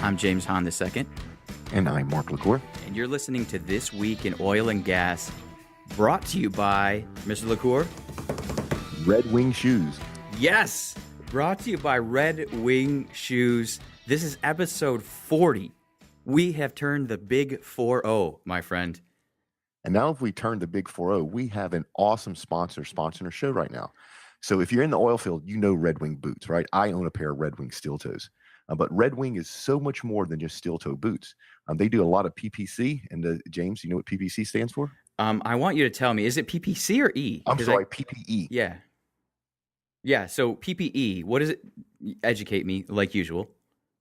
I'm James Hahn II, And I'm Mark LaCour. and you're listening to This Week in Oil and Gas, brought to you by Mr. LaCour. Red Wing Shoes. Yes, brought to you by Red Wing Shoes. This is episode 40. We have turned the big 4-0, my friend. And now if we turn the big 4-0, we have an awesome sponsor sponsoring our show right now. So if you're in the oil field, you know Red Wing boots, right? I own a pair of Red Wing steel toes. But Red Wing is so much more than just steel toe boots. They do a lot of PPC. And James, you know what PPC stands for? I want you to tell me, is it PPC or E? I'm sorry, PPE. Yeah. Yeah, so PPE, what does it? Educate me, like usual.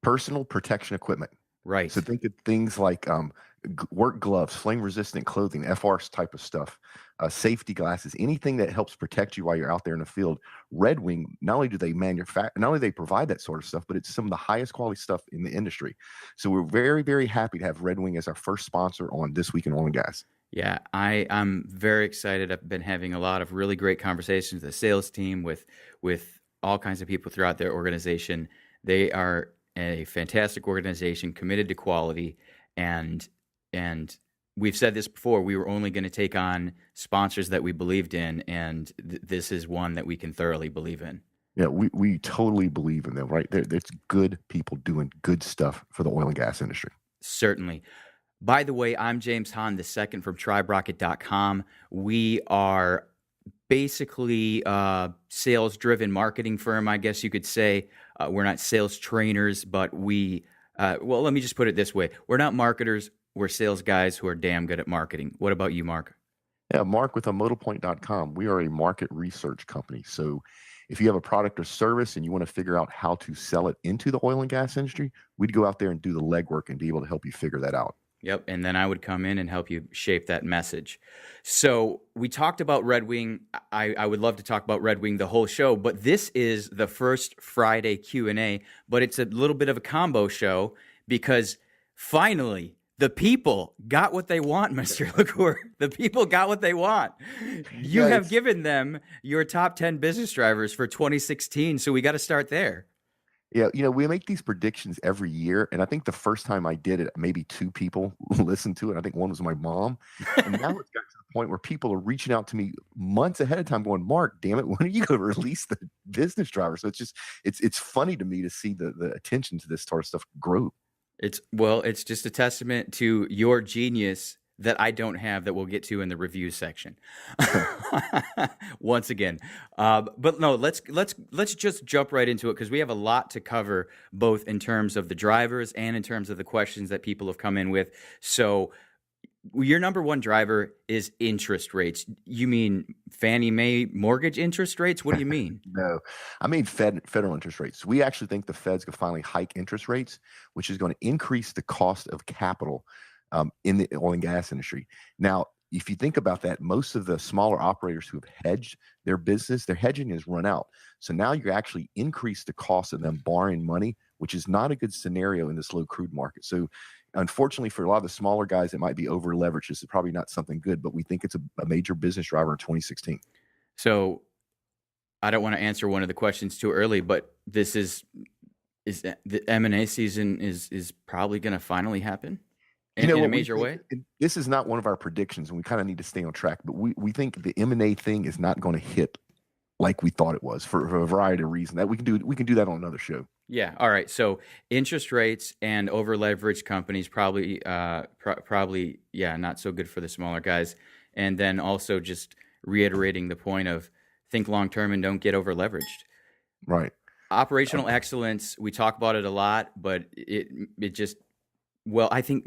Personal protection equipment. Right. So think of things like work gloves, flame-resistant clothing, FR type of stuff, safety glasses, anything that helps protect you while you're out there in the field. Red Wing, not only do they provide that sort of stuff, but it's some of the highest quality stuff in the industry. So we're very, very happy to have Red Wing as our first sponsor on This Week in Oil and Gas. Yeah, I'm very excited. I've been having a lot of really great conversations with the sales team, with all kinds of people throughout their organization. They are a fantastic organization, committed to quality, and we've said this before. We were only going to take on sponsors that we believed in, and this is one that we can thoroughly believe in. Yeah, we totally believe in them, right? There's good people doing good stuff for the oil and gas industry. Certainly. By the way, I'm James Hahn II from TribeRocket.com. We are basically a sales-driven marketing firm, I guess you could say. We're not sales trainers, but well, let me just put it this way. We're not marketers. We're sales guys who are damn good at marketing. What about you, Mark? Yeah, Mark with AMotoPoint.com. We are a market research company. So if you have a product or service and you want to figure out how to sell it into the oil and gas industry, we'd go out there and do the legwork and be able to help you figure that out. Yep, and then I would come in and help you shape that message. So we talked about Red Wing. I would love to talk about Red Wing the whole show, but this is the first Friday Q&A, but it's a little bit of a combo show because finally the people got what they want, Mr. LaCour. The people got what they want. You have given them your top 10 business drivers for 2016, so we got to start there. Yeah, we make these predictions every year, and I think the first time I did it, maybe two people listened to it. I think one was my mom, and now it's got to the point where people are reaching out to me months ahead of time, going, "Mark, damn it, when are you going to release the business driver?" So it's funny to me to see the attention to this sort of stuff grow. It's just a testament to your genius that I don't have that we'll get to in the review section. Once again. But no, let's just jump right into it because we have a lot to cover, both in terms of the drivers and in terms of the questions that people have come in with. So your number one driver is interest rates. You mean Fannie Mae mortgage interest rates? What do you mean? No, I mean federal interest rates. We actually think the Fed's going to finally hike interest rates, which is going to increase the cost of capital in the oil and gas industry. Now, if you think about that, most of the smaller operators who have hedged their business, their hedging has run out. So now you actually increase the cost of them borrowing money, which is not a good scenario in this low crude market. So unfortunately, for a lot of the smaller guys, it might be over leveraged. This is probably not something good, but we think it's a major business driver in 2016. So I don't want to answer one of the questions too early, but this is the M&A season is probably going to finally happen? In a major way? This is not one of our predictions, and we kind of need to stay on track. But we think the M&A thing is not going to hit like we thought it was for a variety of reasons. That we can do that on another show. Yeah. All right. So interest rates and over leveraged companies probably not so good for the smaller guys. And then also just reiterating the point of think long term and don't get over leveraged. Right. Operational excellence. We talk about it a lot, but it just. Well, I think,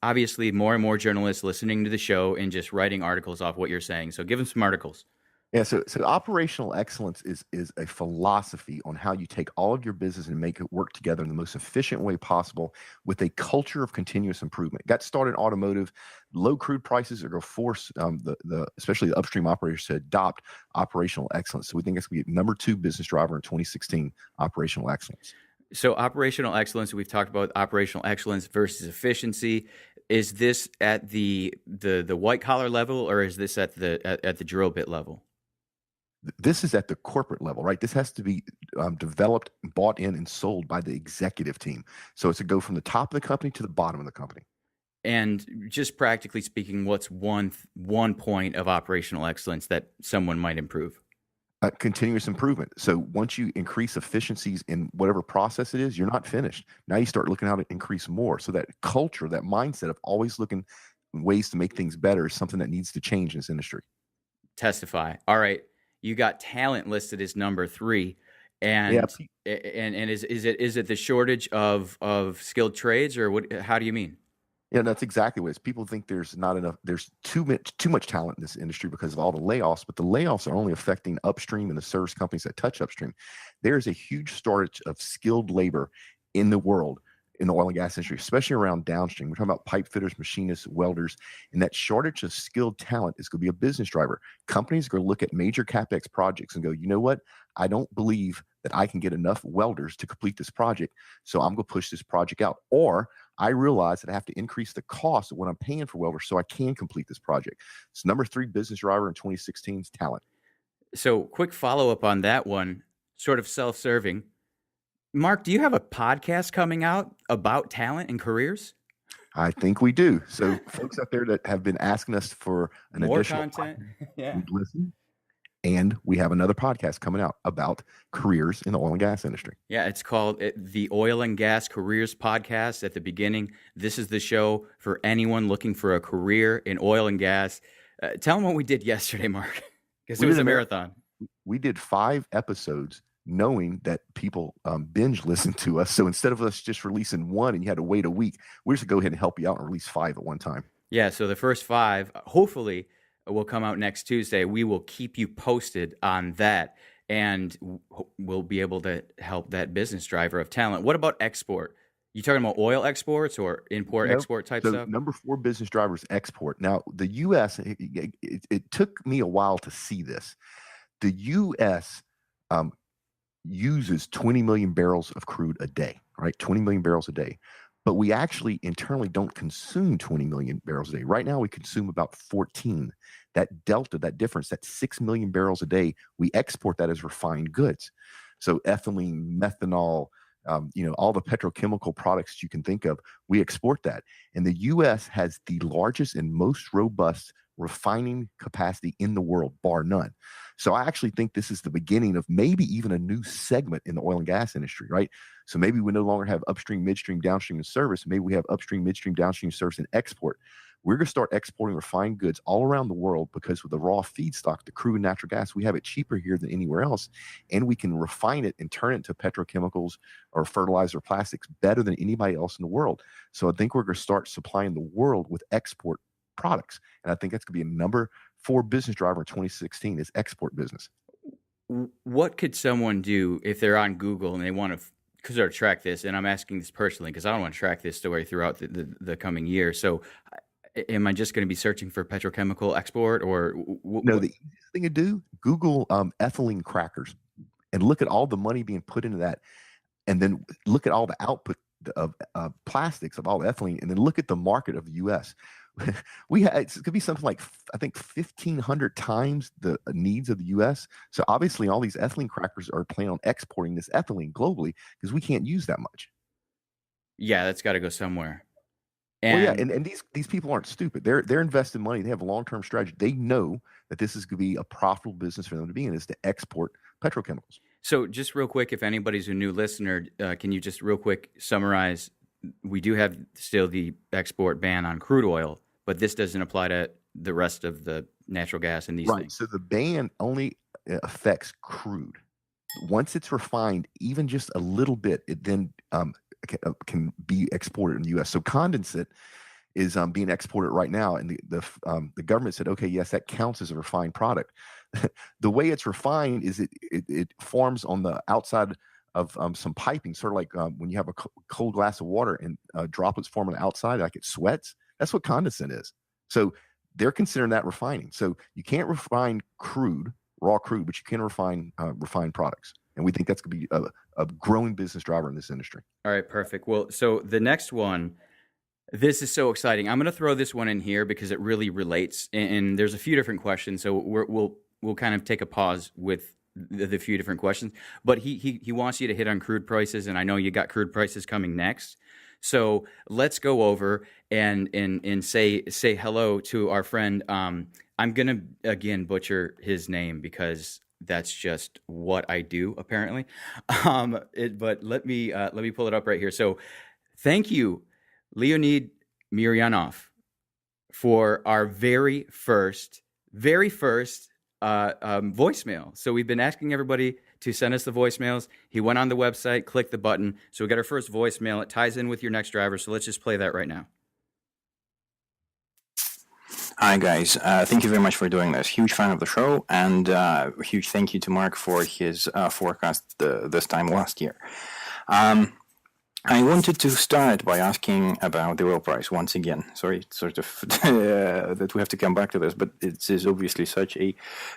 obviously more and more journalists listening to the show and just writing articles off what you're saying. So give them some articles. Yeah, so operational excellence is a philosophy on how you take all of your business and make it work together in the most efficient way possible with a culture of continuous improvement. Got started in automotive. Low crude prices are going to force especially the upstream operators to adopt operational excellence. So we think it's going to be number 2 business driver in 2016, operational excellence. So operational excellence, we've talked about operational excellence versus efficiency. Is this at the white collar level, or is this at the drill bit level? This is at the corporate level, right? This has to be developed, bought in, and sold by the executive team. So it's to go from the top of the company to the bottom of the company. And just practically speaking, what's one point of operational excellence that someone might improve? Continuous improvement. So once you increase efficiencies in whatever process it is, you're not finished. Now you start looking how to increase more. So that culture, that mindset of always looking ways to make things better is something that needs to change in this industry. Testify. All right, you got talent listed as number three, Yeah, and is it the shortage of skilled trades, or what? How do you mean? yeah, that's exactly what it is. People think there's not enough, there's too much talent in this industry because of all the layoffs, but the layoffs are only affecting upstream and the service companies that touch upstream. There's a huge shortage of skilled labor in the world in the oil and gas industry, especially around downstream. We're talking about pipe fitters, machinists, welders, and that shortage of skilled talent is going to be a business driver. Companies are going to look at major capex projects and go, you know what? I don't believe that I can get enough welders to complete this project, so I'm going to push this project out. Or I realize that I have to increase the cost of what I'm paying for welders so I can complete this project. So number three business driver in 2016 is talent. So, quick follow up on that one, sort of self serving. Mark, do you have a podcast coming out about talent and careers? I think we do. So folks out there that have been asking us for an More additional content? Yeah. we've listened. And we have another podcast coming out about careers in the oil and gas industry. Yeah, it's called the Oil and Gas Careers Podcast. At the beginning, this is the show for anyone looking for a career in oil and gas. Tell them what we did yesterday, Mark, because it We was did a a marathon. We did 5 episodes knowing that people binge listen to us. So instead of us just releasing one and you had to wait a week, we're just going to go ahead and help you out and release 5 at one time. Yeah, so the first 5, hopefully, will come out next Tuesday. We will keep you posted on that, and we'll be able to help that business driver of talent. What about export? You talking about oil exports or import No. export type So stuff? number 4 business drivers export. Now the U.S. It took me a while to see this. The U.S. Um, uses 20 million barrels of crude a day, right? 20 million barrels a day. But we actually internally don't consume 20 million barrels a day. Right now, we consume about 14. That delta, that difference, that 6 million barrels a day, we export that as refined goods. So ethylene, methanol, all the petrochemical products you can think of, we export that. And the U.S. has the largest and most robust refining capacity in the world, bar none. So I actually think this is the beginning of maybe even a new segment in the oil and gas industry, right? So maybe we no longer have upstream, midstream, downstream, and service. Maybe we have upstream, midstream, downstream, service, and export. We're going to start exporting refined goods all around the world because with the raw feedstock, the crude and natural gas, we have it cheaper here than anywhere else. And we can refine it and turn it into petrochemicals or fertilizer plastics better than anybody else in the world. So I think we're going to start supplying the world with export products. And I think that's going to be a number 4 business driver in 2016 is export business. What could someone do if they're on Google and they want to sort of track this? And I'm asking this personally because I don't want to track this story throughout the coming year. So am I just going to be searching for petrochemical export or No, the easiest thing to do, Google ethylene crackers and look at all the money being put into that. And then look at all the output of plastics of all the ethylene, and then look at the market of the U.S. It's going to be something like I think 1,500 times the needs of the U.S. So obviously, all these ethylene crackers are planning on exporting this ethylene globally because we can't use that much. Yeah, that's got to go somewhere. Well, yeah, And and these people aren't stupid. They're investing money. They have a long-term strategy. They know that this is going to be a profitable business for them to be in, is to export petrochemicals. so, just real quick, if anybody's a new listener, can you just real quick summarize? We do have still the export ban on crude oil, but this doesn't apply to the rest of the natural gas and these Right. things. So the ban only affects crude. Once it's refined, even just a little bit, it then can be exported in the U.S. So condensate is being exported right now, and the government said, okay, yes, that counts as a refined product. The way it's refined is it forms on the outside of some piping, sort of like when you have a cold glass of water and droplets form on the outside, like it sweats. That's what condensate is. So they're considering that refining. So you can't refine crude, raw crude, but you can refine refined products. And we think that's going to be a growing business driver in this industry. All right, perfect. Well, so the next one, this is so exciting. I'm going to throw this one in here because it really relates, and there's a few different questions. So we'll kind of take a pause with the few different questions. But he wants you to hit on crude prices, and I know you got crude prices coming next. So let's go over and say hello to our friend. I'm gonna again butcher his name because that's just what I do apparently. But let me pull it up right here. So thank you, Leonid Miryanov, for our very first voicemail. So we've been asking everybody to send us the voicemails. He went on the website, clicked the button. So we got our first voicemail. It ties in with your next driver. So let's just play that right now. Hi guys, thank you very much for doing this. Huge fan of the show, and huge thank you to Mark for his forecast this time last year. I wanted to start by asking about the oil price once again. Sorry, sort of that we have to come back to this, but it is obviously such a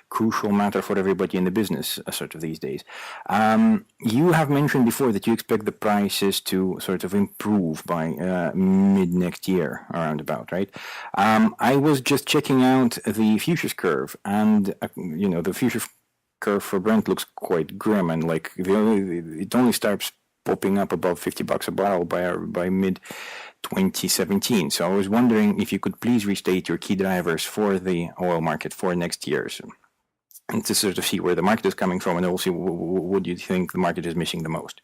crucial matter for everybody in the business, sort of these days. You have mentioned before that you expect the prices to sort of improve by mid next year, around about, right? I was just checking out the futures curve, and the futures curve for Brent looks quite grim, and like it only starts popping up above $50 a barrel by mid 2017. So I was wondering if you could please restate your key drivers for the oil market for next year, and to sort of see where the market is coming from, and also what do you think the market is missing the most.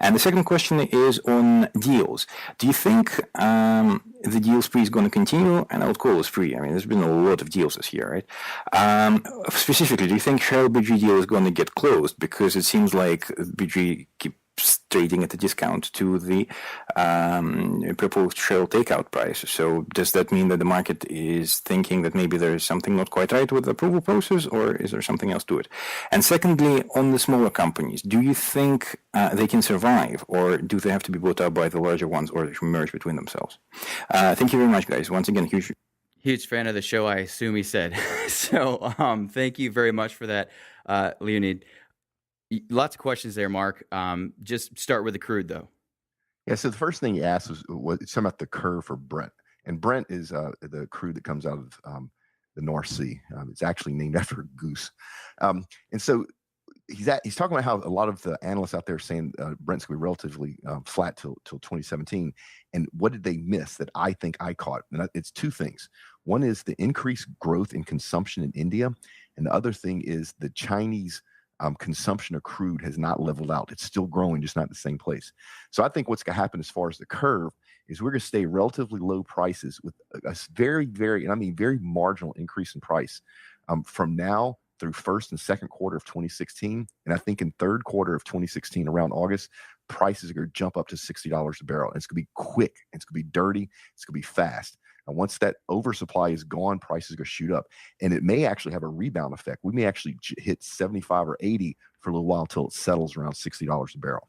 And the second question is on deals. Do you think the deal spree is going to continue? And I would call it spree. I mean, there's been a lot of deals this year, right? Specifically, do you think Shell BG deal is going to get closed? Because it seems like BG keeps trading at a discount to the proposed Shell takeout price. So does that mean that the market is thinking that maybe there is something not quite right with the approval process, or is there something else to it? And secondly, on the smaller companies, do you think they can survive, or do they have to be bought out by the larger ones, or merge between themselves? Thank you very much, guys. Once again, Huge fan of the show, I assume he said. So thank you very much for that, Leonid. Lots of questions there, Mark. Just start with the crude, though. Yeah. So the first thing he asked was something about the curve for Brent, and Brent is the crude that comes out of the North Sea. It's actually named after a goose, and so he's talking about how a lot of the analysts out there are saying Brent's going to be relatively flat till 2017. And what did they miss that I think I caught? And it's two things. One is the increased growth in consumption in India, and the other thing is the Chinese consumption of crude has not leveled out. It's still growing, just not in the same place. So I think what's going to happen as far as the curve is we're going to stay relatively low prices with a very, very, and I mean very marginal increase in price from now through first and second quarter of 2016. And I think in third quarter of 2016, around August, prices are going to jump up to $60 a barrel. And it's going to be quick. It's going to be dirty. It's going to be fast. And once that oversupply is gone, prices are going to shoot up. And it may actually have a rebound effect. We may actually hit 75 or 80 for a little while until it settles around $60 a barrel.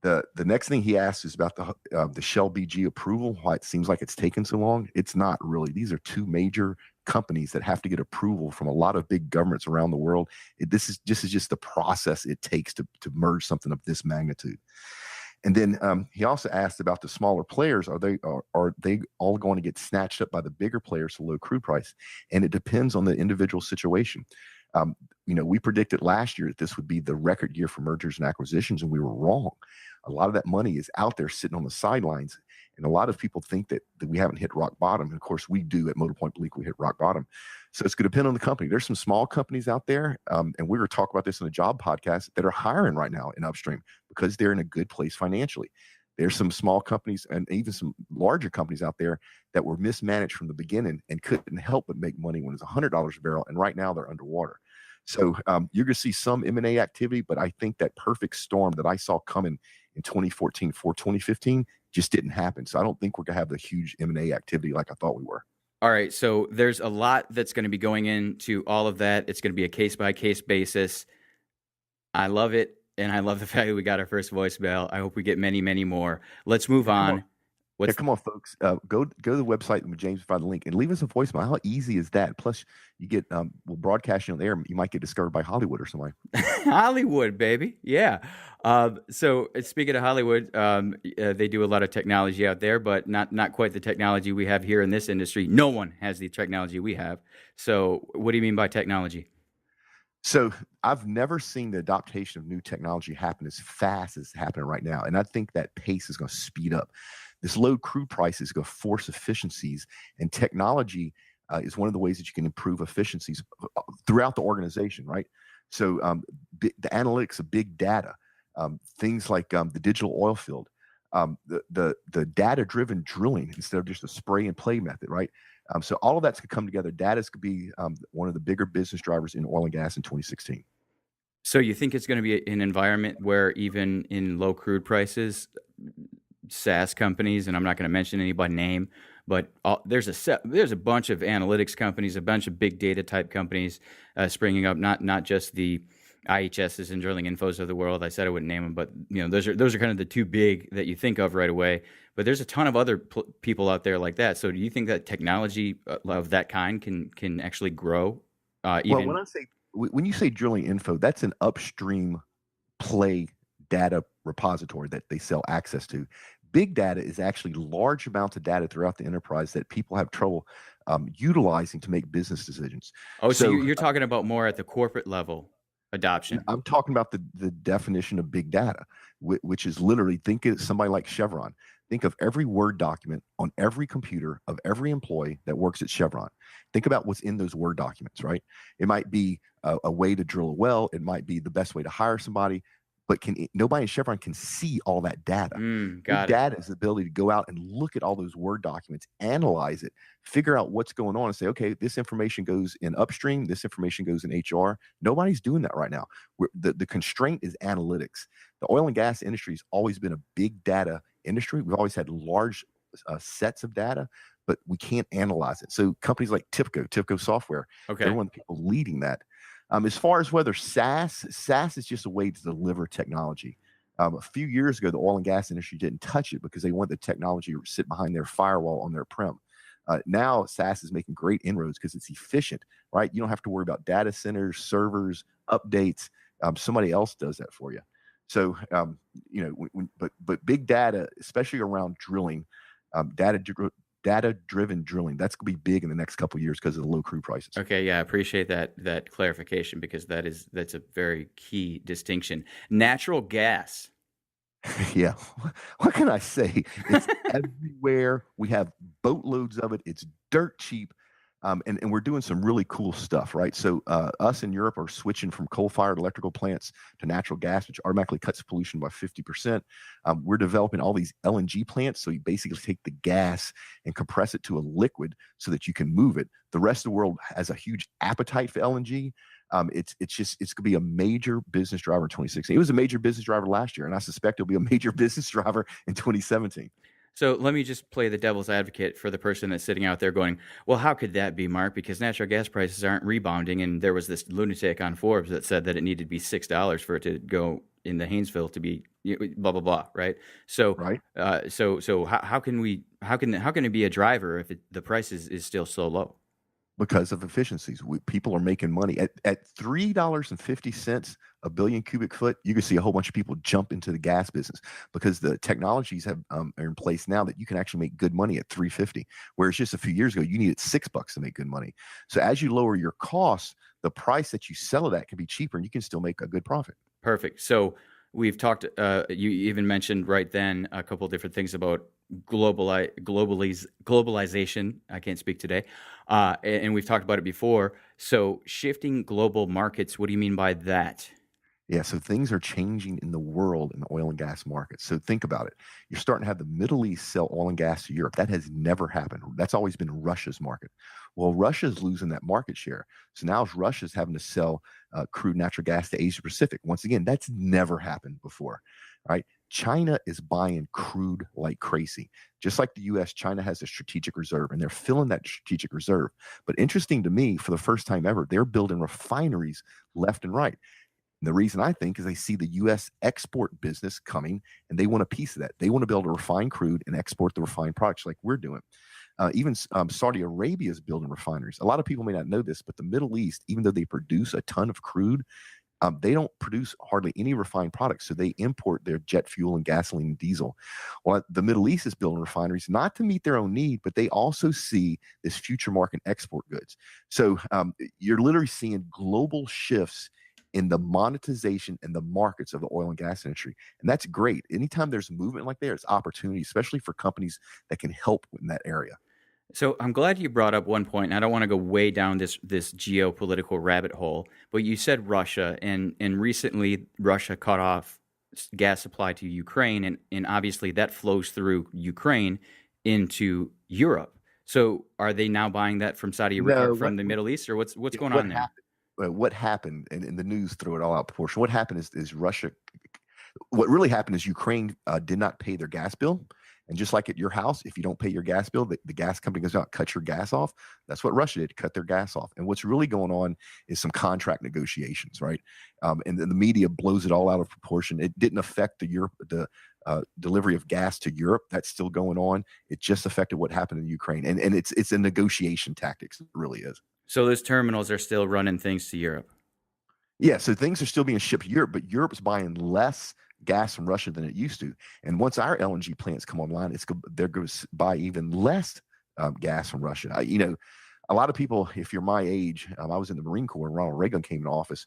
The next thing he asked is about the Shell BG approval, why it seems like it's taken so long. It's not really. These are two major companies that have to get approval from a lot of big governments around the world. This is just the process it takes to merge something of this magnitude. And then he also asked about the smaller players. Are they all going to get snatched up by the bigger players for low crude price? And it depends on the individual situation. We predicted last year that this would be the record year for mergers and acquisitions, and we were wrong. A lot of that money is out there sitting on the sidelines, and a lot of people think that we haven't hit rock bottom. And of course, we do at Motor Point believe we hit rock bottom. So it's going to depend on the company. There's some small companies out there, and we're going to talk about this in a job podcast, that are hiring right now in upstream because they're in a good place financially. There's some small companies and even some larger companies out there that were mismanaged from the beginning and couldn't help but make money when it was $100 a barrel, and right now they're underwater. So you're going to see some M&A activity, but I think that perfect storm that I saw coming in 2014 for 2015 just didn't happen. So I don't think we're going to have the huge M&A activity like I thought we were. All right, so there's a lot that's going to be going into all of that. It's going to be a case-by-case basis. I love it, and I love the fact that we got our first voicemail. I hope we get many, many more. Let's move on. Yeah, What's come on, folks. Go to the website and James find the link and leave us a voicemail. How easy is that? Plus, you get we'll broadcast you on the air. You might get discovered by Hollywood or somebody. Hollywood, baby? Yeah. So speaking of Hollywood, they do a lot of technology out there, but not quite the technology we have here in this industry. No one has the technology we have. So what do you mean by technology? So I've never seen the adaptation of new technology happen as fast as it's happening right now, and I think that pace is going to speed up. This low crude price is going to force efficiencies, and technology is one of the ways that you can improve efficiencies throughout the organization, right? So the analytics of big data, things like the digital oil field, the data driven drilling instead of just a spray and play method, right? So all of that's could come together. Data could be one of the bigger business drivers in oil and gas in 2016. So you think it's going to be an environment where even in low crude prices, SaaS companies, and I'm not going to mention any by name, but there's a bunch of analytics companies, a bunch of big data type companies springing up. Not just the IHSs and drilling infos of the world. I said I wouldn't name them, but those are kind of the two big that you think of right away. But there's a ton of other people out there like that. So do you think that technology of that kind can actually grow? Well, when you say drilling info, that's an upstream play data repository that they sell access to. Big data is actually large amounts of data throughout the enterprise that people have trouble utilizing to make business decisions. Oh, so you're talking about more at the corporate level adoption. I'm talking about the definition of big data, which is literally, think of somebody like Chevron. Think of every Word document on every computer of every employee that works at Chevron. Think about what's in those Word documents, right? It might be a way to drill a well. It might be the best way to hire somebody. But nobody in Chevron can see all that data. Got it. Data is the ability to go out and look at all those Word documents, analyze it, figure out what's going on, and say, okay, this information goes in upstream, this information goes in HR. Nobody's doing that right now. The constraint is analytics. The oil and gas industry has always been a big data industry. We've always had large sets of data, but we can't analyze it. So companies like TIPCO Software, they're one of the people leading that. As far as whether SaaS is just a way to deliver technology. A few years ago, the oil and gas industry didn't touch it because they want the technology to sit behind their firewall on their prem. Now, SaaS is making great inroads because it's efficient, right? You don't have to worry about data centers, servers, updates. Somebody else does that for you. So, but big data, especially around drilling, data-driven drilling, that's going to be big in the next couple of years because of the low crude prices. Okay, yeah, I appreciate that clarification because that's a very key distinction. Natural gas. Yeah, what can I say? It's everywhere. We have boatloads of it. It's dirt cheap. And we're doing some really cool stuff, right? So us in Europe are switching from coal-fired electrical plants to natural gas, which automatically cuts pollution by 50%. We're developing all these LNG plants. So you basically take the gas and compress it to a liquid so that you can move it. The rest of the world has a huge appetite for LNG. It's going to be a major business driver in 2016. It was a major business driver last year, and I suspect it'll be a major business driver in 2017. So let me just play the devil's advocate for the person that's sitting out there going, well, how could that be, Mark? Because natural gas prices aren't rebounding. And there was this lunatic on Forbes that said that it needed to be $6 for it to go in the Haynesville to be blah, blah, blah. Right. So, right. So how can it be a driver if the price is still so low? Because of efficiencies. People are making money at $3.50 a billion cubic foot. You can see a whole bunch of people jump into the gas business because the technologies are in place now that you can actually make good money at $3.50. Whereas just a few years ago, you needed $6 to make good money. So as you lower your costs, the price that you sell it at can be cheaper, and you can still make a good profit. Perfect. So we've talked. You even mentioned right then a couple of different things about globalization. I can't speak today, and we've talked about it before. So shifting global markets. What do you mean by that? Yeah, so things are changing in the world in the oil and gas market. So think about it. You're starting to have the Middle East sell oil and gas to Europe. That has never happened. That's always been Russia's market. Well, Russia's losing that market share. So now Russia's having to sell crude natural gas to Asia Pacific. Once again, that's never happened before, right? China is buying crude like crazy. Just like the U.S., China has a strategic reserve, and they're filling that strategic reserve. But interesting to me, for the first time ever, they're building refineries left and right. And the reason I think is they see the U.S. export business coming, and they want a piece of that. They want to be able to refine crude and export the refined products like we're doing. Even Saudi Arabia is building refineries. A lot of people may not know this, but the Middle East, even though they produce a ton of crude, they don't produce hardly any refined products, so they import their jet fuel and gasoline and diesel. Well, the Middle East is building refineries not to meet their own need, but they also see this future market export goods. So you're literally seeing global shifts in the monetization and the markets of the oil and gas industry, and that's great. Anytime there's movement like there, it's opportunity, especially for companies that can help in that area. So I'm glad you brought up one point, and I don't want to go way down this geopolitical rabbit hole, but you said Russia, and recently Russia cut off gas supply to Ukraine, and obviously that flows through Ukraine into Europe. So are they now buying that from Saudi Arabia, No, from the Middle East, or what's going what on there? happened? What happened? And the news threw it all out of proportion. What happened is Russia. What really happened is Ukraine did not pay their gas bill. And just like at your house, if you don't pay your gas bill, the gas company goes out, cut your gas off. That's what Russia did, cut their gas off. And what's really going on is some contract negotiations, right? And then the media blows it all out of proportion. It didn't affect the delivery of gas to Europe. That's still going on. It just affected what happened in Ukraine. And it's a negotiation tactics. It really is. So those terminals are still running things to Europe. Yeah, so things are still being shipped to Europe, but Europe's buying less gas from Russia than it used to. And once our LNG plants come online, they're going to buy even less gas from Russia. A lot of people, if you're my age, I was in the Marine Corps and Ronald Reagan came in office.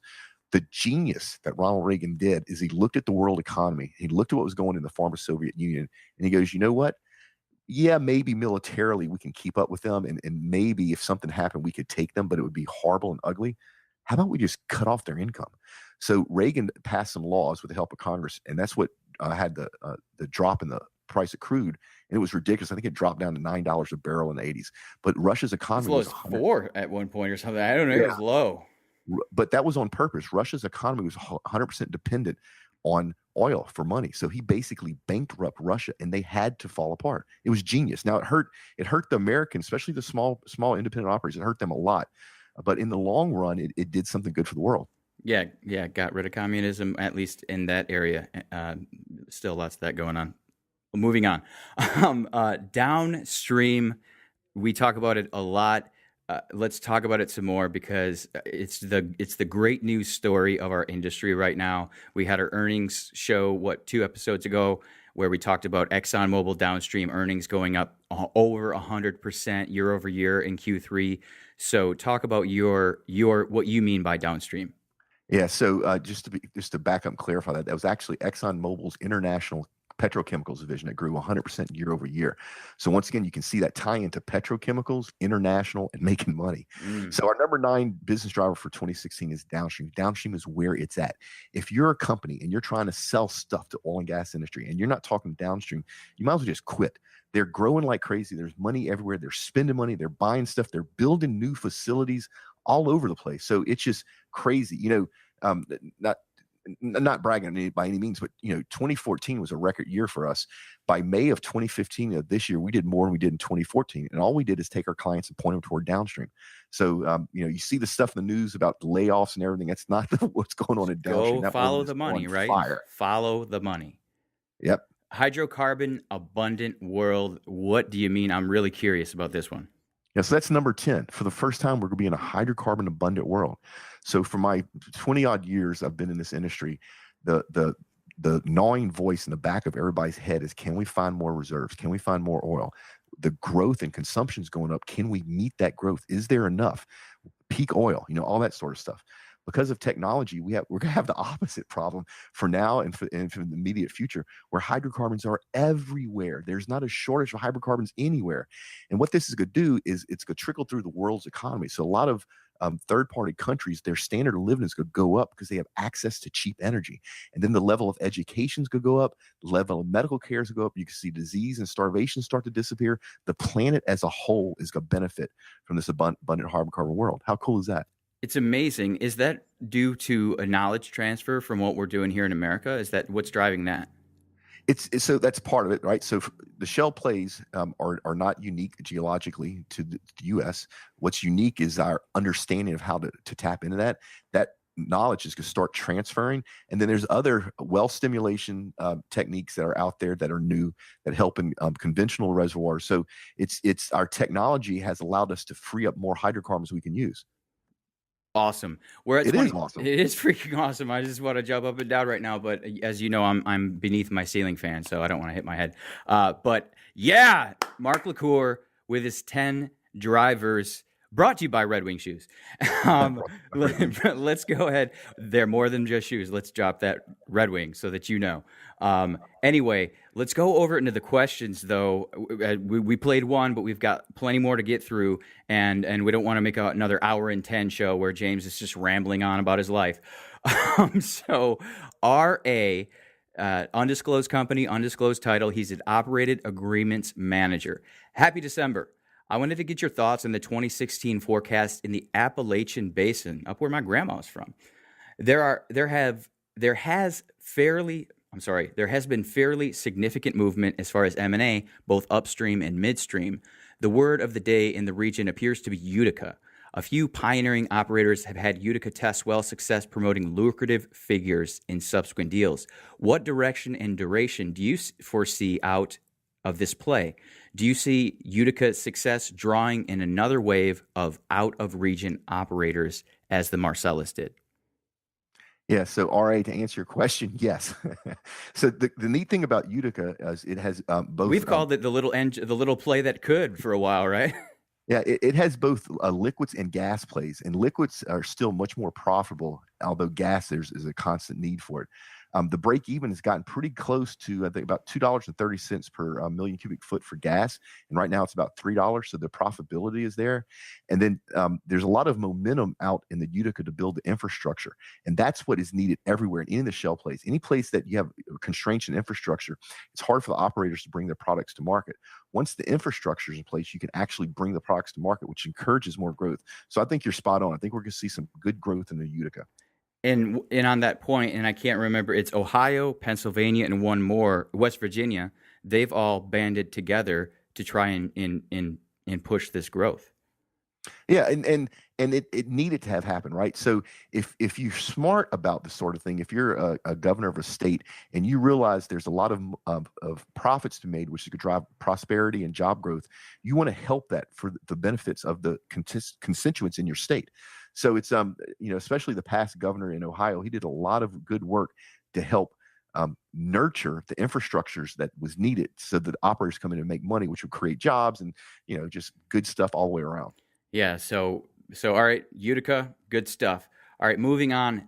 The genius that Ronald Reagan did is he looked at the world economy. He looked at what was going in the former Soviet Union, and he goes, you know what? Yeah, maybe militarily we can keep up with them, and maybe if something happened, we could take them, but it would be horrible and ugly. How about we just cut off their income? So Reagan passed some laws with the help of Congress, and that's what had the drop in the price of crude, and it was ridiculous. I think it dropped down to $9 a barrel in the 80s. But Russia's As economy low was as 100, 4 at one point or something. I don't know. It was low. but that was on purpose. Russia's economy was 100% dependent on oil for money. So he basically bankrupt Russia, and they had to fall apart. It was genius. Now it hurt the Americans, especially the small independent operators. It hurt them a lot. But in the long run, it did something good for the world. Yeah, got rid of communism, at least in that area. Still lots of that going on. Moving on. Downstream, we talk about it a lot. Let's talk about it some more because it's the great news story of our industry right now. We had our earnings show, 2 episodes ago, where we talked about ExxonMobil downstream earnings going up over 100% year over year in Q3. So talk about your what you mean by downstream. Yeah. So just to back up and clarify that was actually ExxonMobil's international petrochemicals division that grew 100% year over year. So once again, you can see that tie into petrochemicals, international, and making money. So our number 9 business driver for 2016 is downstream. Downstream is where it's at. If you're a company and you're trying to sell stuff to oil and gas industry and you're not talking downstream, you might as well just quit. They're growing like crazy. There's money everywhere. They're spending money. They're buying stuff. They're building new facilities all over the place. So it's just crazy. Not bragging by any means, but 2014 was a record year for us. By May of 2015 of this year, we did more than we did in 2014, and all we did is take our clients and point them toward downstream. So you see the stuff in the news about layoffs and everything. That's not what's going on in downstream. Go follow the money, right? Fire. Follow the money. Yep. Hydrocarbon abundant world. What do you mean? I'm really curious about this one. Yeah, so that's number 10. For the first time, we're going to be in a hydrocarbon abundant world. So for my 20 odd years I've been in this industry, the gnawing voice in the back of everybody's head is, can we find more reserves? Can we find more oil? The growth and consumption is going up. Can we meet that growth? Is there enough? Peak oil, all that sort of stuff. Because of technology, we're going to have the opposite problem for now and for the immediate future, where hydrocarbons are everywhere. There's not a shortage of hydrocarbons anywhere. And what this is going to do is it's going to trickle through the world's economy. So a lot of third-party countries, their standard of living is going to go up because they have access to cheap energy. And then the level of education is going to go up. The level of medical care is going to go up. You can see disease and starvation start to disappear. The planet as a whole is going to benefit from this abundant hydrocarbon world. How cool is that? It's amazing. Is that due to a knowledge transfer from what we're doing here in America? Is that what's driving that? It's so that's part of it, right? So the shale plays are not unique geologically to the U.S. What's unique is our understanding of how to tap into that. That knowledge is going to start transferring. And then there's other well stimulation techniques that are out there that are new that help in conventional reservoirs. So it's our technology has allowed us to free up more hydrocarbons we can use. Awesome. We're at It 20. is awesome. It is freaking awesome. I just want to jump up and down right now, but as you know, I'm beneath my ceiling fan, so I don't want to hit my head. But yeah, Mark LaCour with his 10 drivers, brought to you by Red Wing Shoes. Let's go ahead. They're more than just shoes. Let's drop that Red Wing so that you know. Anyway, let's go over into the questions, though. We played one, but we've got plenty more to get through, and we don't want to make another hour and 10 show where James is just rambling on about his life. So RA, undisclosed company, undisclosed title. He's an operated agreements manager. Happy December. I wanted to get your thoughts on the 2016 forecast in the Appalachian Basin, up where my grandma was from. There has been fairly significant movement as far as M&A, both upstream and midstream. The word of the day in the region appears to be Utica. A few pioneering operators have had Utica test well success promoting lucrative figures in subsequent deals. What direction and duration do you foresee out of this play? Do you see Utica success drawing in another wave of out-of-region operators as the Marcellus did? Yeah, so RA, to answer your question, yes. So the neat thing about Utica is it has both. We've called it the little play that could for a while, right? Yeah, it has both liquids and gas plays, and liquids are still much more profitable, although gas is a constant need for it. The break even has gotten pretty close to, I think, about $2.30 per million cubic foot for gas. And right now it's about $3. So the profitability is there. And then there's a lot of momentum out in the Utica to build the infrastructure. And that's what is needed everywhere in the shale plays. Any place that you have constraints in infrastructure, it's hard for the operators to bring their products to market. Once the infrastructure is in place, you can actually bring the products to market, which encourages more growth. So I think you're spot on. I think we're going to see some good growth in the Utica. And on that point, and I can't remember, it's Ohio, Pennsylvania, and one more, West Virginia. They've all banded together to try and push this growth. Yeah, and it needed to have happened, right? So if you're smart about this sort of thing, if you're a governor of a state and you realize there's a lot of profits to be made, which could drive prosperity and job growth, you want to help that for the benefits of the constituents in your state. So it's especially the past governor in Ohio, he did a lot of good work to help nurture the infrastructures that was needed so that operators come in and make money, which would create jobs and just good stuff all the way around. Yeah. So all right, Utica, good stuff. All right, moving on.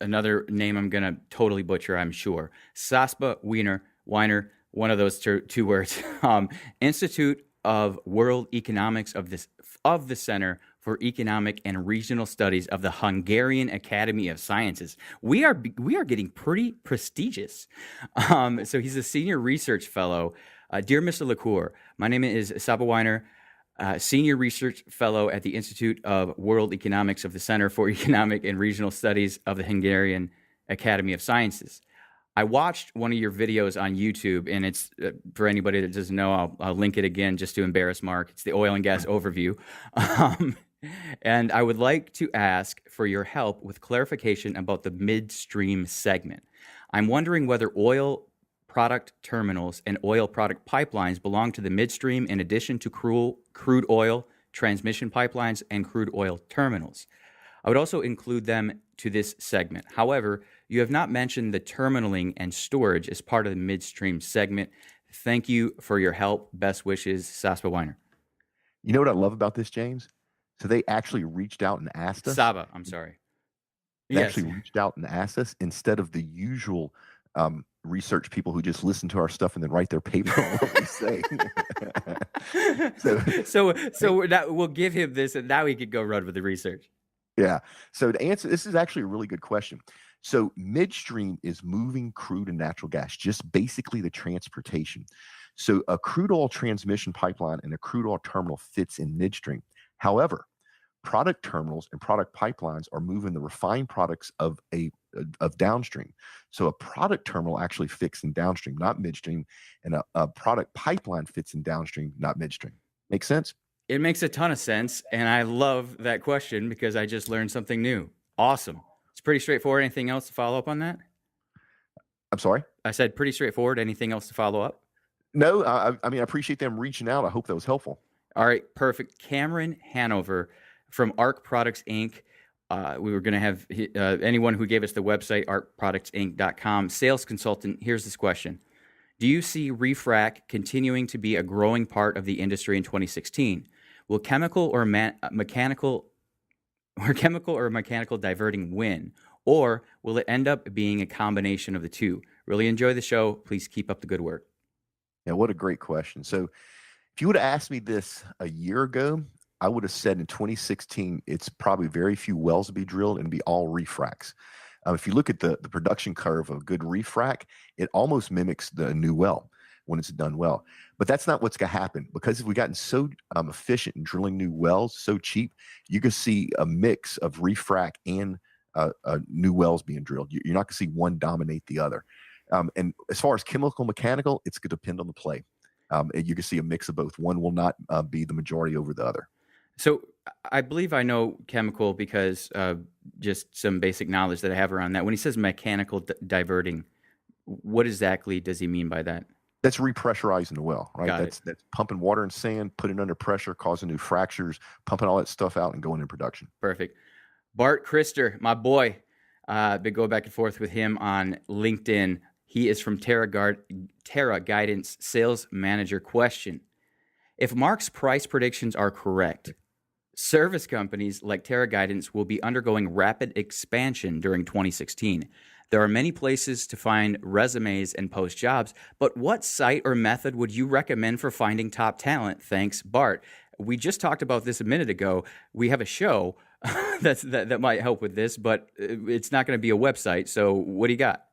Another name I'm gonna totally butcher, I'm sure. Saspa Weiner, one of those two words. Institute of World Economics of the Center for Economic and Regional Studies of the Hungarian Academy of Sciences. We are getting pretty prestigious. So he's a senior research fellow. Dear Mr. LaCour, my name is Saspa Weiner, Senior Research Fellow at the Institute of World Economics of the Center for Economic and Regional Studies of the Hungarian Academy of Sciences. I watched one of your videos on YouTube, and it's for anybody that doesn't know, I'll link it again just to embarrass Mark. It's the oil and gas overview. And I would like to ask for your help with clarification about the midstream segment. I'm wondering whether oil product terminals and oil product pipelines belong to the midstream in addition to crude oil transmission pipelines and crude oil terminals. I would also include them to this segment. However, you have not mentioned the terminaling and storage as part of the midstream segment. Thank you for your help. Best wishes, Saspa Weiner. You know what I love about this, James? So they actually reached out and asked us. Saba, I'm sorry. They actually reached out and asked us instead of the usual research people who just listen to our stuff and then write their paper on what we say. So we'll give him this, and now he could go run with the research. Yeah. So to answer, this is actually a really good question. So midstream is moving crude and natural gas, just basically the transportation. So a crude oil transmission pipeline and a crude oil terminal fits in midstream. However, product terminals and product pipelines are moving the refined products of downstream. So a product terminal actually fits in downstream, not midstream, and a product pipeline fits in downstream, not midstream. Make sense? It makes a ton of sense, and I love that question because I just learned something new. Awesome. pretty straightforward. Anything else to follow up on that? I'm sorry. I said pretty straightforward. Anything else to follow up? No, I mean, I appreciate them reaching out. I hope that was helpful. All right, perfect. Cameron Hanover from Arc Products Inc. We were going to have anyone who gave us the website, arcproductsinc.com, sales consultant. Here's this question. Do you see refrac continuing to be a growing part of the industry in 2016? Will chemical or mechanical diverting win? Or will it end up being a combination of the two? Really enjoy the show. Please keep up the good work. Yeah, what a great question. So if you would have asked me this a year ago, I would have said in 2016, it's probably very few wells to be drilled and be all refracs. If you look at the production curve of a good refrac, it almost mimics the new well when it's done well. But that's not what's going to happen, because we've gotten so efficient in drilling new wells, so cheap, you can see a mix of refrac and new wells being drilled. You're not going to see one dominate the other. And as far as chemical, mechanical, it's going to depend on the play. You can see a mix of both. One will not be the majority over the other. So I believe I know chemical because just some basic knowledge that I have around that. When he says mechanical diverting, what exactly does he mean by that? That's repressurizing the well, right? Got That's pumping water and sand, putting it under pressure, causing new fractures, pumping all that stuff out and going in production. Perfect. Bart Krister, my boy, been going back and forth with him on LinkedIn. He is from Terra Guidance Sales Manager. Question. If Mark's price predictions are correct, service companies like Terra Guidance will be undergoing rapid expansion during 2016. There are many places to find resumes and post jobs, but what site or method would you recommend for finding top talent? Thanks, Bart. We just talked about this a minute ago. We have a show that might help with this, but it's not going to be a website. So what do you got?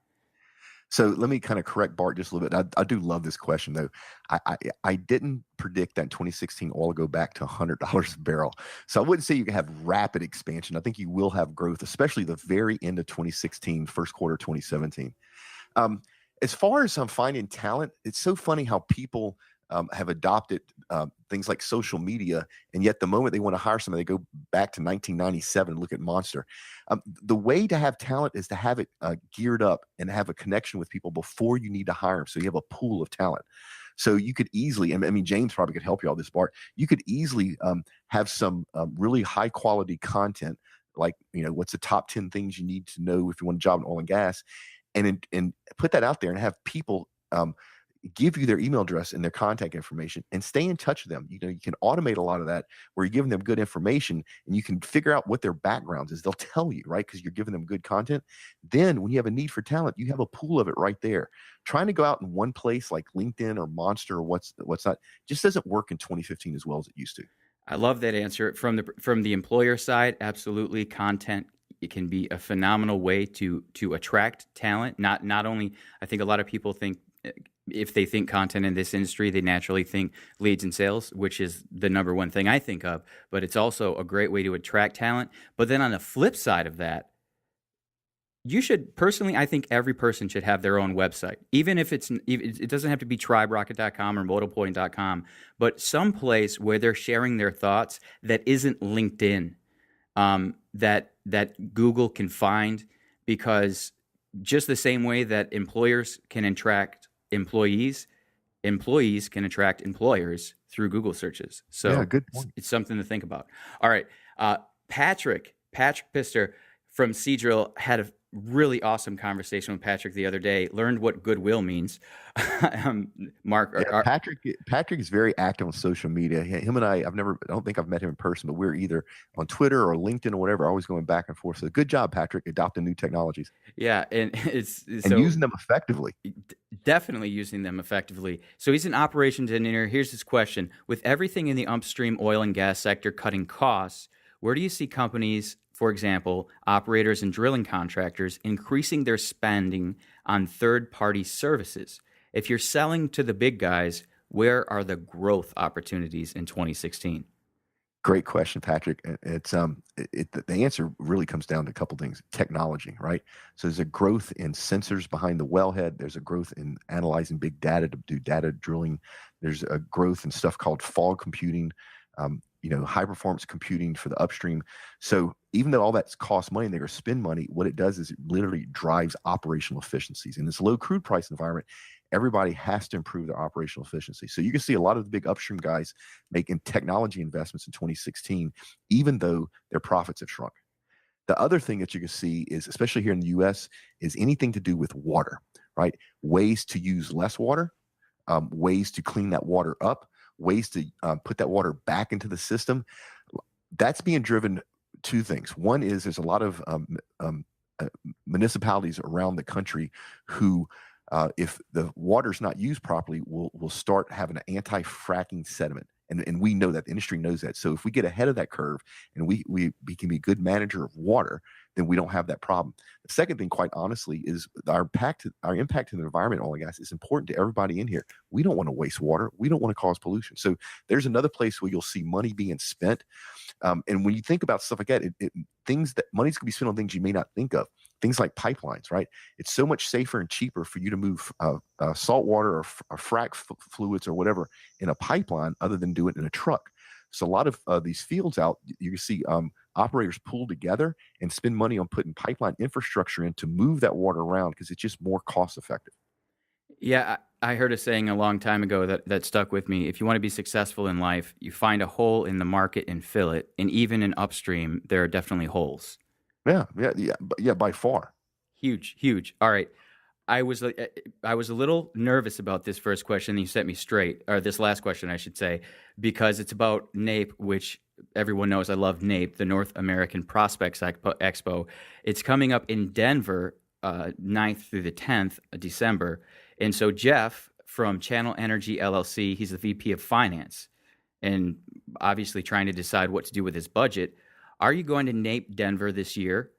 So let me kind of correct Bart just a little bit. I do love this question, though. I didn't predict that in 2016 oil will go back to $100 a barrel. So I wouldn't say you can have rapid expansion. I think you will have growth, especially the very end of 2016, first quarter 2017. As far as finding talent, it's so funny how people have adopted things like social media, and yet the moment they want to hire somebody, they go back to 1997 and look at Monster. The way to have talent is to have it geared up and have a connection with people before you need to hire them, so you have a pool of talent. So you could easily, and I mean, James probably could help you all this, Bart. You could easily have some really high quality content, like, what's the top 10 things you need to know if you want a job in oil and gas, and put that out there and have people give you their email address and their contact information and stay in touch with them. You can automate a lot of that where you're giving them good information and you can figure out what their backgrounds is. They'll tell you, right? Because you're giving them good content. Then when you have a need for talent, you have a pool of it right there. Trying to go out in one place like LinkedIn or Monster or what's not just doesn't work in 2015 as well as it used to. I love that answer. From the employer side, absolutely. Content, it can be a phenomenal way to attract talent. Not only, I think a lot of people think, if they think content in this industry, they naturally think leads and sales, which is the number one thing I think of, but it's also a great way to attract talent. But then on the flip side of that, I think every person should have their own website, even if it doesn't have to be triberocket.com or motopoint.com, but some place where they're sharing their thoughts that isn't LinkedIn, that Google can find, because just the same way that employers can attract employees can attract employers through Google searches. So yeah, good point. It's something to think about. All right. Patrick Pister from Seadrill had a really awesome conversation with Patrick the other day, learned what goodwill means. Mark, Patrick is very active on social media. Him and I don't think I've met him in person, but we're either on Twitter or LinkedIn or whatever, always going back and forth. So good job, Patrick, adopting new technologies. Yeah. And using them effectively. Definitely using them effectively. So he's an operations engineer. Here's his question. With everything in the upstream oil and gas sector cutting costs, where do you see companies, for example, operators and drilling contractors, increasing their spending on third-party services? If you're selling to the big guys, where are the growth opportunities in 2016? Great question, Patrick. It's the answer really comes down to a couple things. Technology, right? So there's a growth in sensors behind the wellhead. There's a growth in analyzing big data to do data drilling. There's a growth in stuff called fog computing. high performance computing for the upstream. So even though all that costs money and they're going to spend money, what it does is it literally drives operational efficiencies. In this low crude price environment, everybody has to improve their operational efficiency. So you can see a lot of the big upstream guys making technology investments in 2016, even though their profits have shrunk. The other thing that you can see is, especially here in the US, is anything to do with water, right? Ways to use less water, ways to clean that water up, ways to put that water back into the system. That's being driven two things. One is there's a lot of municipalities around the country who, if the water's not used properly, will start having an anti-fracking sediment. And we know that, the industry knows that. So if we get ahead of that curve and we can be a good manager of water, then we don't have that problem. The second thing, quite honestly, is our impact in the environment, oil and gas, is important to everybody in here. We don't want to waste water. We don't want to cause pollution. So there's another place where you'll see money being spent. And when you think about stuff like that, things that money's going to be spent on things you may not think of. Things like pipelines, right? It's so much safer and cheaper for you to move salt water or frac fluids or whatever in a pipeline other than do it in a truck. So a lot of these fields out, you can see operators pull together and spend money on putting pipeline infrastructure in to move that water around because it's just more cost effective. Yeah, I heard a saying a long time ago that stuck with me. If you want to be successful in life, you find a hole in the market and fill it. And even in upstream, there are definitely holes. Yeah, by far. Huge, huge. All right. I was a little nervous about this first question. You set me straight, or this last question, I should say, because it's about NAPE, which everyone knows I love NAPE, the North American Prospects Expo. It's coming up in Denver, 9th through the 10th of December. And so Jeff from Channel Energy LLC, he's the VP of Finance, and obviously trying to decide what to do with his budget. Are you going to NAPE Denver this year?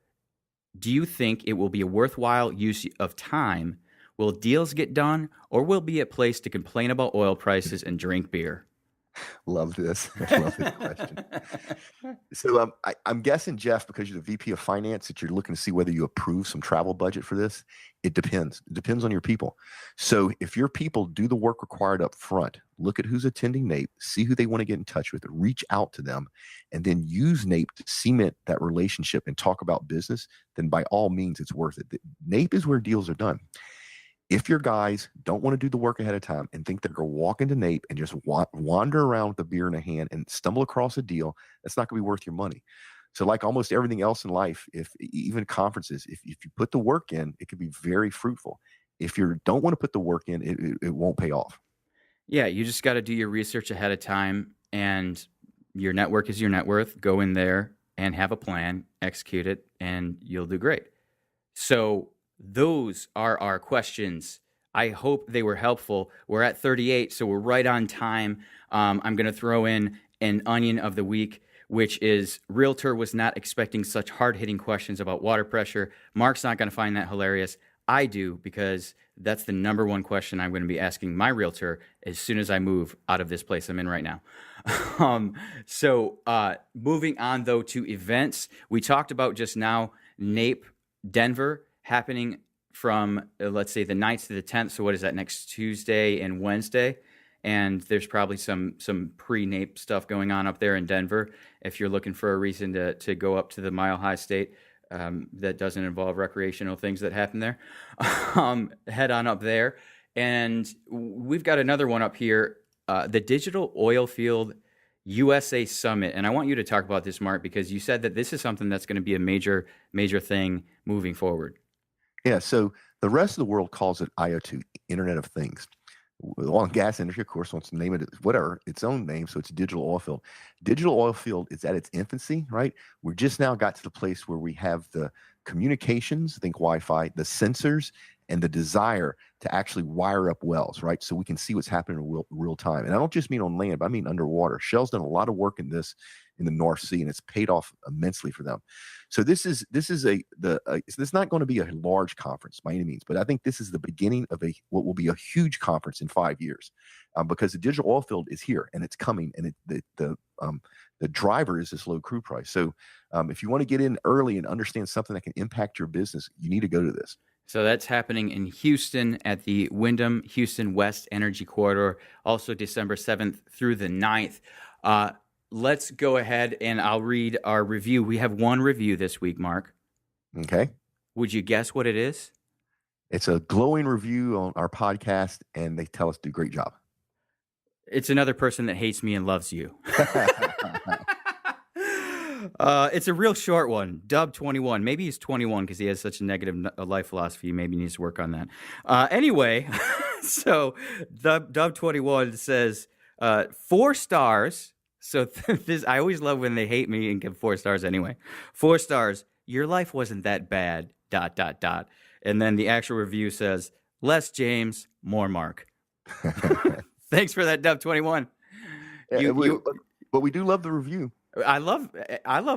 Do you think it will be a worthwhile use of time? Will deals get done, or will it be a place to complain about oil prices and drink beer? Love this. Love this question. So I'm guessing, Jeff, because you're the VP of Finance, that you're looking to see whether you approve some travel budget for this. It depends. It depends on your people. So if your people do the work required up front, look at who's attending NAPE, see who they want to get in touch with, reach out to them, and then use NAPE to cement that relationship and talk about business, then by all means, it's worth it. NAPE is where deals are done. If your guys don't want to do the work ahead of time and think they're going to walk into NAPE and just wander around with a beer in a hand and stumble across a deal, that's not going to be worth your money. So like almost everything else in life, even conferences, if you put the work in, it can be very fruitful. If you don't want to put the work in, it won't pay off. Yeah, you just got to do your research ahead of time, and your network is your net worth. Go in there and have a plan, execute it, and you'll do great. So those are our questions. I hope they were helpful. We're at 38, so we're right on time. I'm going to throw in an onion of the week, which is Realtor was not expecting such hard-hitting questions about water pressure. Mark's not going to find that hilarious. I do, because that's the number one question I'm going to be asking my realtor as soon as I move out of this place I'm in right now. So moving on, though, to events. We talked about just now NAPE Denver happening from, let's say, the 9th to the 10th. So what is that, next Tuesday and Wednesday? And there's probably some pre-NAPE stuff going on up there in Denver if you're looking for a reason to go up to the Mile High State. That doesn't involve recreational things that happen there. Head on up there. And we've got another one up here, the Digital Oil Field USA Summit. And I want you to talk about this, Mark, because you said that this is something that's going to be a major thing moving forward. Yeah, so the rest of the world calls it IoT, Internet of Things. The oil and gas industry, of course, wants to name it whatever, its own name, so it's digital oil field. Digital oil field is at its infancy, right? We're just now got to the place where we have the communications, think Wi-Fi, the sensors, and the desire to actually wire up wells, right? So we can see what's happening in real time. And I don't just mean on land, but I mean underwater. Shell's done a lot of work in this in the North Sea, and it's paid off immensely for them. So this is it's not going to be a large conference by any means, but I think this is the beginning of what will be a huge conference in 5 years, because the digital oil field is here and it's coming, and the driver is this low crude price. So if you want to get in early and understand something that can impact your business, you need to go to this. So that's happening in Houston at the Wyndham Houston West Energy Corridor, also December 7th through the 9th. let's go ahead and I'll read our review. We have one review this week, Mark. Okay. Would you guess what it is? It's a glowing review on our podcast, and they tell us do a great job. It's another person that hates me and loves you. It's a real short one. Dub 21. Maybe he's 21 because he has such a negative life philosophy. Maybe he needs to work on that. Anyway, so Dub 21 says 4 stars. So this, I always love when they hate me and give 4 stars anyway. 4 stars. Your life wasn't that bad. ... And then the actual review says less James, more Mark. Thanks for that, Dub 21. But we do love the review. I love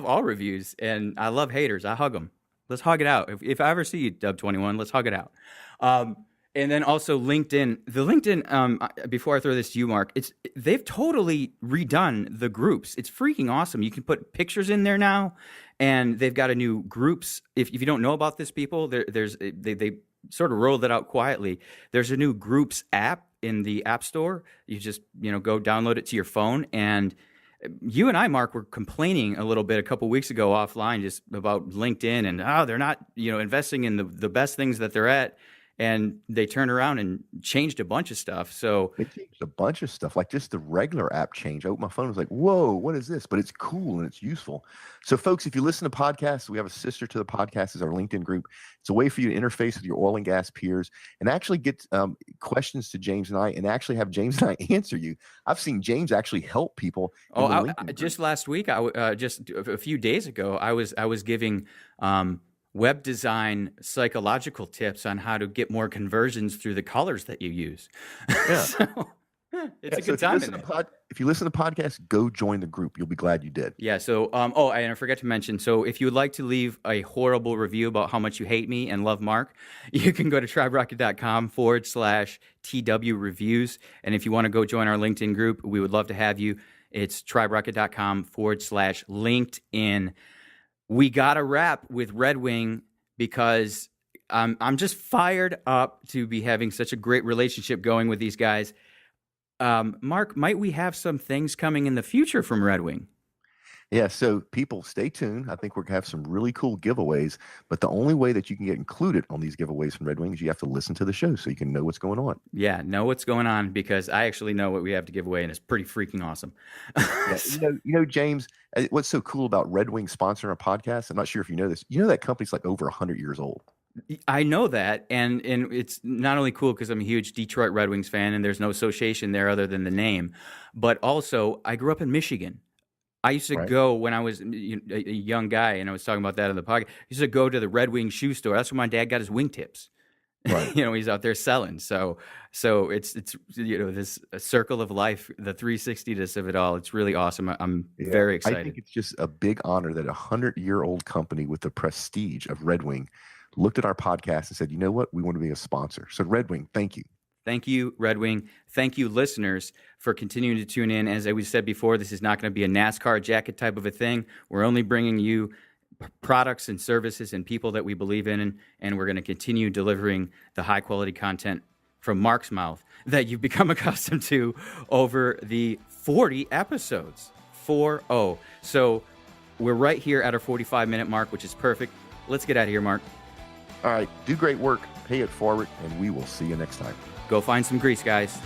all reviews, and I love haters. I hug them. Let's hug it out. If I ever see you, Dub 21, let's hug it out. And then also LinkedIn. The LinkedIn. Before I throw this to you, Mark, they've totally redone the groups. It's freaking awesome. You can put pictures in there now, and they've got a new groups. If you don't know about this, people, they sort of rolled it out quietly. There's a new groups app in the App Store. You just go download it to your phone. And you and I, Mark, were complaining a little bit a couple weeks ago offline just about LinkedIn and they're not investing in the best things that they're at. And they turned around and changed a bunch of stuff. So they changed a bunch of stuff, like just the regular app change. I opened my phone, I was like, whoa, what is this? But it's cool and it's useful. So folks, if you listen to podcasts, we have a sister to the podcast is our LinkedIn group. It's a way for you to interface with your oil and gas peers and actually get questions to James and I, and actually have James and I answer you. I've seen James actually help people. Just last week, just a few days ago, I was giving web design psychological tips on how to get more conversions through the colors that you use. Yeah. It's a good time. If you listen to podcasts, go join the group. You'll be glad you did. Yeah. So, and I forgot to mention, so if you would like to leave a horrible review about how much you hate me and love Mark, you can go to triberocket.com/TW reviews. And if you want to go join our LinkedIn group, we would love to have you. It's triberocket.com/LinkedIn. We got to wrap with Red Wing because I'm just fired up to be having such a great relationship going with these guys. Mark, might we have some things coming in the future from Red Wing? Yeah, so people, stay tuned. I think we're going to have some really cool giveaways, but the only way that you can get included on these giveaways from Red Wing is you have to listen to the show so you can know what's going on. Yeah, know what's going on, because I actually know what we have to give away, and it's pretty freaking awesome. Yeah, James, what's so cool about Red Wing sponsoring a podcast? I'm not sure if you know this. You know that company's like over 100 years old. I know that, and it's not only cool because I'm a huge Detroit Red Wings fan, and there's no association there other than the name, but also I grew up in Michigan. I used to go when I was a young guy, and I was talking about that on the podcast. I used to go to the Red Wing shoe store. That's where my dad got his wingtips. Right. He's out there selling. So it's this circle of life, the 360ness of it all. It's really awesome. I'm very excited. I think it's just a big honor that a 100-year-old company with the prestige of Red Wing looked at our podcast and said, you know what, we want to be a sponsor. So Red Wing, thank you. Thank you, Red Wing. Thank you, listeners, for continuing to tune in. As we said before, this is not going to be a NASCAR jacket type of a thing. We're only bringing you products and services and people that we believe in, and we're going to continue delivering the high-quality content from Mark's mouth that you've become accustomed to over the 40 episodes. 40. So we're right here at our 45-minute mark, which is perfect. Let's get out of here, Mark. All right. Do great work. Pay it forward, and we will see you next time. Go find some grease, guys.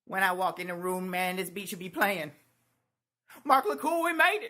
When I walk in the room, man, this beat should be playing. Mark, look cool, we made it.